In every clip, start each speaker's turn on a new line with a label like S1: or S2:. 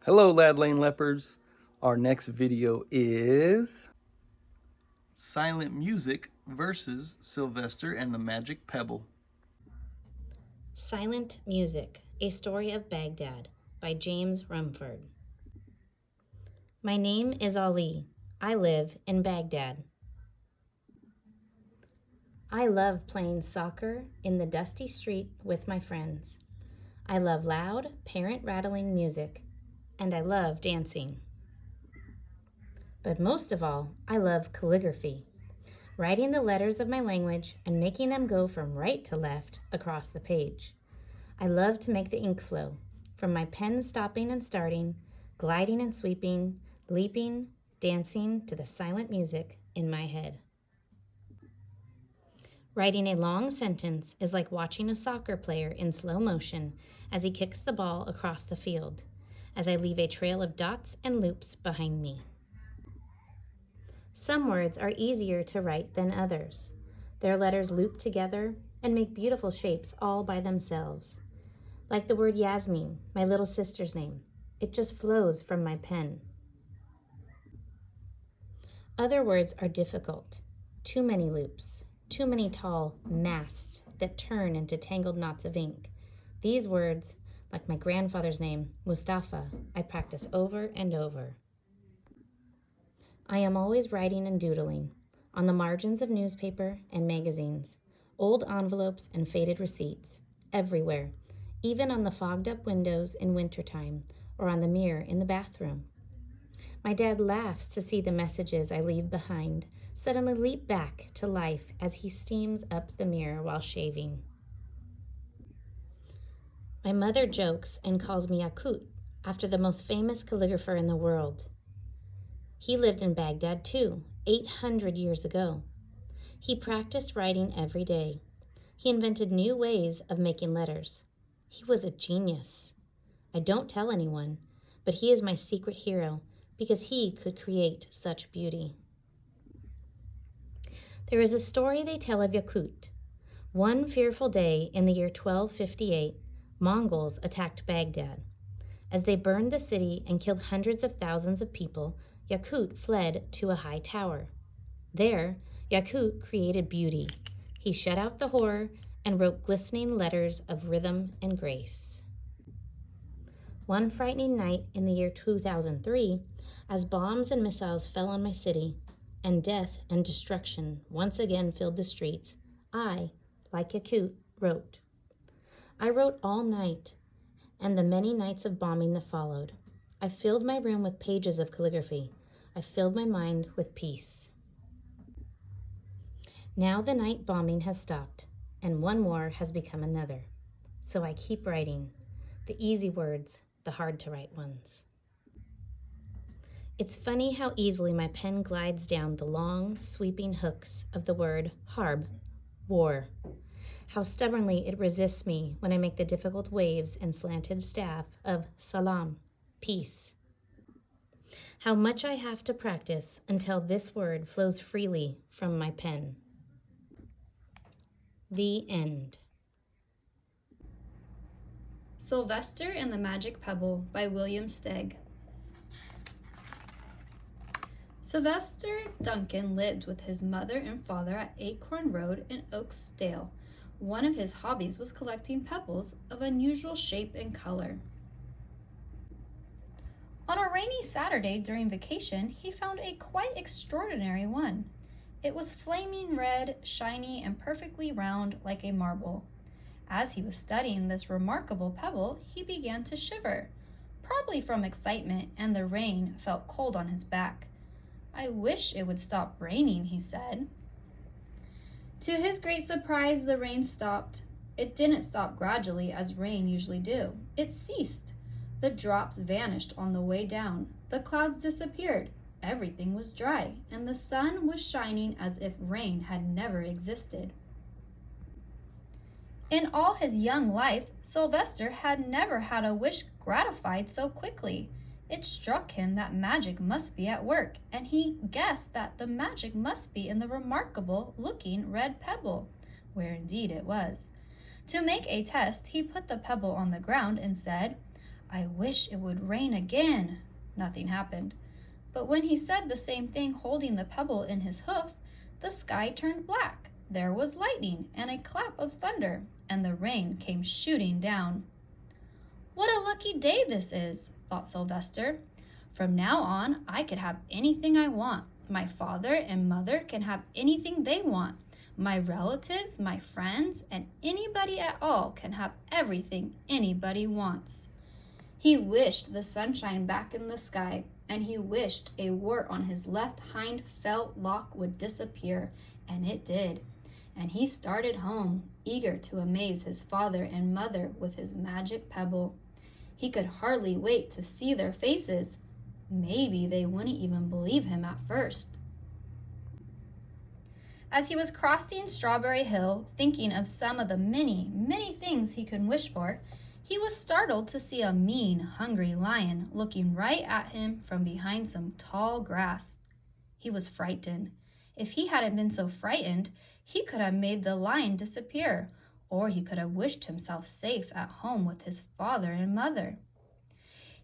S1: Hello, Lad Lane Leopards. Our next video is Silent Music versus Sylvester and the Magic Pebble.
S2: Silent Music, A Story of Baghdad by James Rumford. My name is Ali. I live in Baghdad. I love playing soccer in the dusty street with my friends. I love loud, parent-rattling music, and I love dancing. But most of all, I love calligraphy, writing the letters of my language and making them go from right to left across the page. I love to make the ink flow, from my pen stopping and starting, gliding and sweeping, leaping, dancing to the silent music in my head. Writing a long sentence is like watching a soccer player in slow motion as he kicks the ball across the field, as I leave a trail of dots and loops behind me. Some words are easier to write than others. Their letters loop together and make beautiful shapes all by themselves. Like the word Yasmin, my little sister's name. It just flows from my pen. Other words are difficult. Too many loops, too many tall masts that turn into tangled knots of ink. These words, like my grandfather's name, Mustafa, I practice over and over. I am always writing and doodling, on the margins of newspaper and magazines, old envelopes and faded receipts, everywhere, even on the fogged-up windows in wintertime or on the mirror in the bathroom. My dad laughs to see the messages I leave behind suddenly leap back to life as he steams up the mirror while shaving. My mother jokes and calls me Yakut, after the most famous calligrapher in the world. He lived in Baghdad too, 800 years ago. He practiced writing every day. He invented new ways of making letters. He was a genius. I don't tell anyone, but he is my secret hero because he could create such beauty. There is a story they tell of Yakut. One fearful day in the year 1258, Mongols attacked Baghdad. As they burned the city and killed hundreds of thousands of people, Yakut fled to a high tower. There, Yakut created beauty. He shut out the horror and wrote glistening letters of rhythm and grace. One frightening night in the year 2003, as bombs and missiles fell on my city, and death and destruction once again filled the streets, I, like Yakut, wrote. I wrote all night, and the many nights of bombing that followed. I filled my room with pages of calligraphy. I filled my mind with peace. Now the night bombing has stopped, and one war has become another. So I keep writing, the easy words, the hard-to-write ones. It's funny how easily my pen glides down the long, sweeping hooks of the word harb, war. How stubbornly it resists me when I make the difficult waves and slanted staff of salam, peace. How much I have to practice until this word flows freely from my pen. The end.
S3: Sylvester and the Magic Pebble by William Stegg. Sylvester Duncan lived with his mother and father at Acorn Road in Oaksdale. One of his hobbies was collecting pebbles of unusual shape and color. On a rainy Saturday during vacation, he found a quite extraordinary one. It was flaming red, shiny, and perfectly round like a marble. As he was studying this remarkable pebble, he began to shiver, probably from excitement, and the rain felt cold on his back. "I wish it would stop raining," he said. To his great surprise, the rain stopped. It didn't stop gradually as rain usually do. It ceased. The drops vanished on the way down. The clouds disappeared. Everything was dry, and the sun was shining as if rain had never existed. In all his young life, Sylvester had never had a wish gratified so quickly. It struck him that magic must be at work, and he guessed that the magic must be in the remarkable-looking red pebble, where indeed it was. To make a test, he put the pebble on the ground and said, "I wish it would rain again." Nothing happened. But when he said the same thing holding the pebble in his hoof, the sky turned black. There was lightning and a clap of thunder, and the rain came shooting down. "What a lucky day this is," thought Sylvester. "From now on, I could have anything I want. My father and mother can have anything they want. My relatives, my friends, and anybody at all can have everything anybody wants." He wished the sunshine back in the sky, and he wished a wart on his left hind felt lock would disappear, and it did. And he started home, eager to amaze his father and mother with his magic pebble. He could hardly wait to see their faces. Maybe they wouldn't even believe him at first. As he was crossing Strawberry Hill, thinking of some of the many, many things he could wish for, he was startled to see a mean, hungry lion looking right at him from behind some tall grass. He was frightened. If he hadn't been so frightened, he could have made the lion disappear, or he could have wished himself safe at home with his father and mother.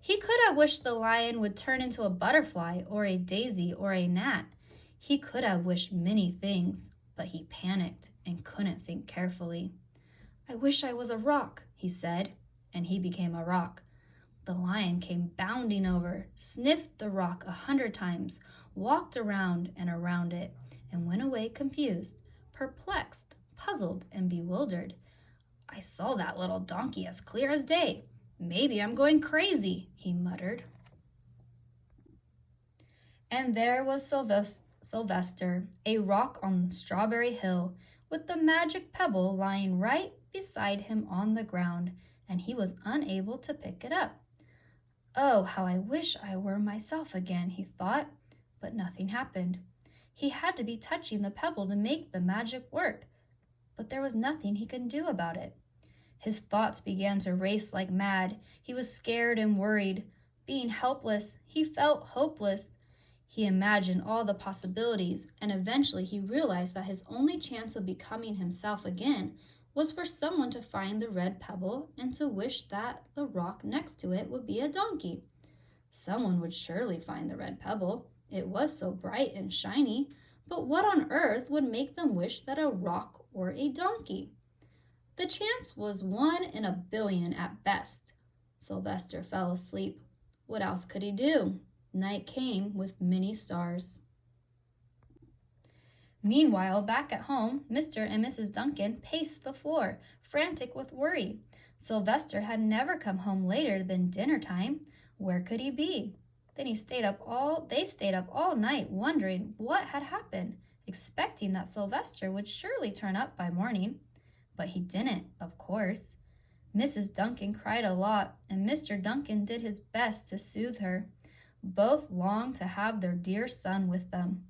S3: He could have wished the lion would turn into a butterfly or a daisy or a gnat. He could have wished many things, but he panicked and couldn't think carefully. "I wish I was a rock," he said, and he became a rock. The lion came bounding over, sniffed the rock 100 times, walked around and around it, and went away confused, perplexed, puzzled, and bewildered. "I saw that little donkey as clear as day. Maybe I'm going crazy," he muttered. And there was Sylvester, a rock on Strawberry Hill, with the magic pebble lying right beside him on the ground, and he was unable to pick it up. "Oh, how I wish I were myself again," he thought, but nothing happened. He had to be touching the pebble to make the magic work, but there was nothing he could do about it. His thoughts began to race like mad. He was scared and worried. Being helpless, he felt hopeless. He imagined all the possibilities, and eventually he realized that his only chance of becoming himself again was for someone to find the red pebble and to wish that the rock next to it would be a donkey. Someone would surely find the red pebble. It was so bright and shiny, but what on earth would make them wish that a rock were a donkey? The chance was 1 in a billion at best. Sylvester fell asleep. What else could he do? Night came with many stars. Meanwhile, back at home, Mr. and Mrs. Duncan paced the floor, frantic with worry. Sylvester had never come home later than dinner time. Where could he be? Then they stayed up all night wondering what had happened, expecting that Sylvester would surely turn up by morning. But he didn't, of course. Mrs. Duncan cried a lot, and Mr. Duncan did his best to soothe her. Both longed to have their dear son with them.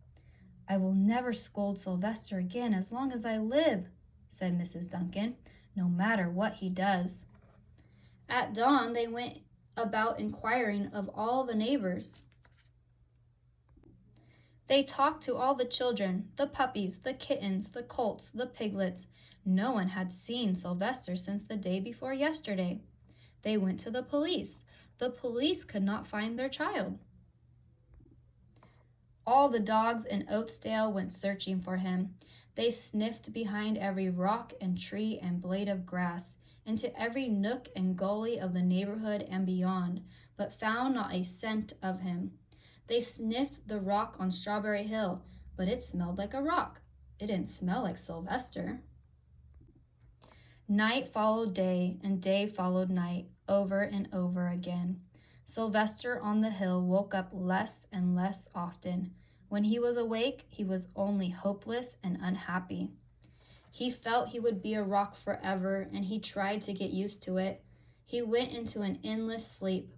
S3: "I will never scold Sylvester again as long as I live," said Mrs. Duncan, "no matter what he does." At dawn, they went about inquiring of all the neighbors. They talked to all the children, the puppies, the kittens, the colts, the piglets. No one had seen Sylvester since the day before yesterday. They went to the police. The police could not find their child. All the dogs in Oatsdale went searching for him. They sniffed behind every rock and tree and blade of grass, into every nook and gully of the neighborhood and beyond, but found not a scent of him. They sniffed the rock on Strawberry Hill, but it smelled like a rock. It didn't smell like Sylvester. Night followed day, and day followed night, over and over again. Sylvester on the hill woke up less and less often. When he was awake, he was only hopeless and unhappy. He felt he would be a rock forever, and he tried to get used to it. He went into an endless sleep.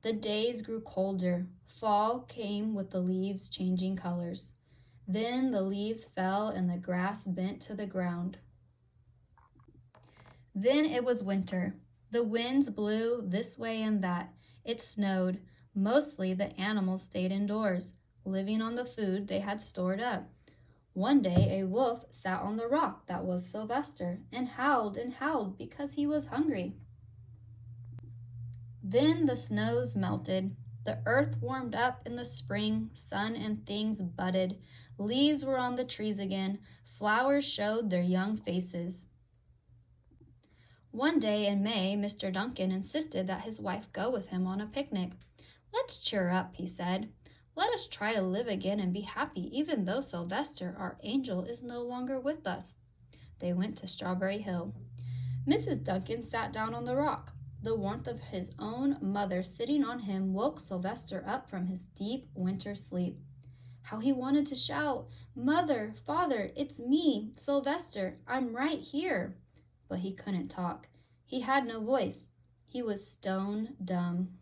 S3: The days grew colder. Fall came with the leaves changing colors. Then the leaves fell and the grass bent to the ground. Then it was winter. The winds blew this way and that. It snowed. Mostly the animals stayed indoors, living on the food they had stored up. One day a wolf sat on the rock that was Sylvester and howled because he was hungry. Then the snows melted. The earth warmed up in the spring, sun and things budded. Leaves were on the trees again. Flowers showed their young faces. One day in May, Mr. Duncan insisted that his wife go with him on a picnic. "Let's cheer up," he said. "Let us try to live again and be happy, even though Sylvester, our angel, is no longer with us." They went to Strawberry Hill. Mrs. Duncan sat down on the rock. The warmth of his own mother sitting on him woke Sylvester up from his deep winter sleep. How he wanted to shout, "Mother, Father, it's me, Sylvester, I'm right here." But he couldn't talk. He had no voice. He was stone dumb.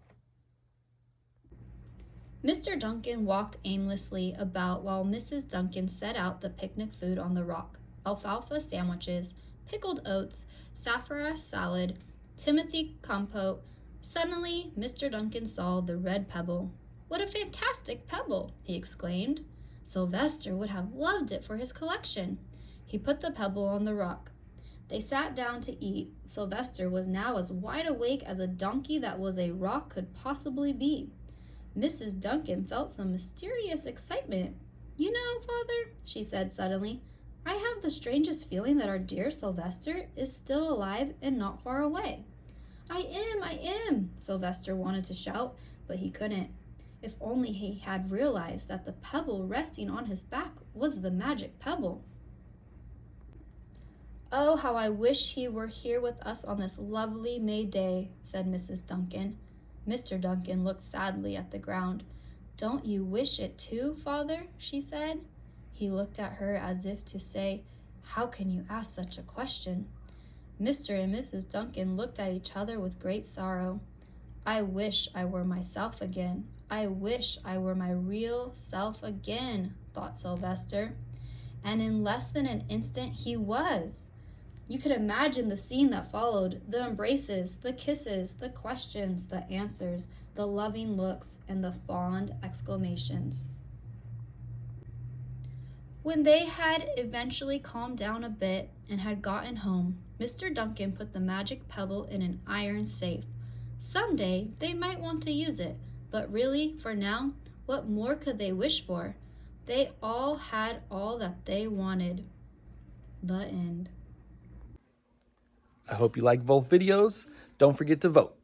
S3: Mr. Duncan walked aimlessly about while Mrs. Duncan set out the picnic food on the rock: alfalfa sandwiches, pickled oats, saffron salad, Timothy compote. Suddenly, Mr. Duncan saw the red pebble. "What a fantastic pebble!" he exclaimed. Sylvester would have loved it for his collection. He put the pebble on the rock. They sat down to eat. Sylvester was now as wide awake as a donkey that was a rock could possibly be. Mrs. Duncan felt some mysterious excitement. "You know, Father," she said suddenly, "I have the strangest feeling that our dear Sylvester is still alive and not far away." I am, Sylvester wanted to shout, but he couldn't. If only he had realized that the pebble resting on his back was the magic pebble. "Oh, how I wish he were here with us on this lovely May day," said Mrs. Duncan. Mr. Duncan looked sadly at the ground. "Don't you wish it too, Father?" she said. He looked at her as if to say, "How can you ask such a question?" Mr. and Mrs. Duncan looked at each other with great sorrow. "I wish I were myself again. I wish I were my real self again," thought Sylvester. And in less than an instant he was. You could imagine the scene that followed: the embraces, the kisses, the questions, the answers, the loving looks, and the fond exclamations. When they had eventually calmed down a bit and had gotten home, Mr. Duncan put the magic pebble in an iron safe. Someday they might want to use it, but really, for now, what more could they wish for? They all had all that they wanted. The end.
S1: I hope you like both videos. Don't forget to vote.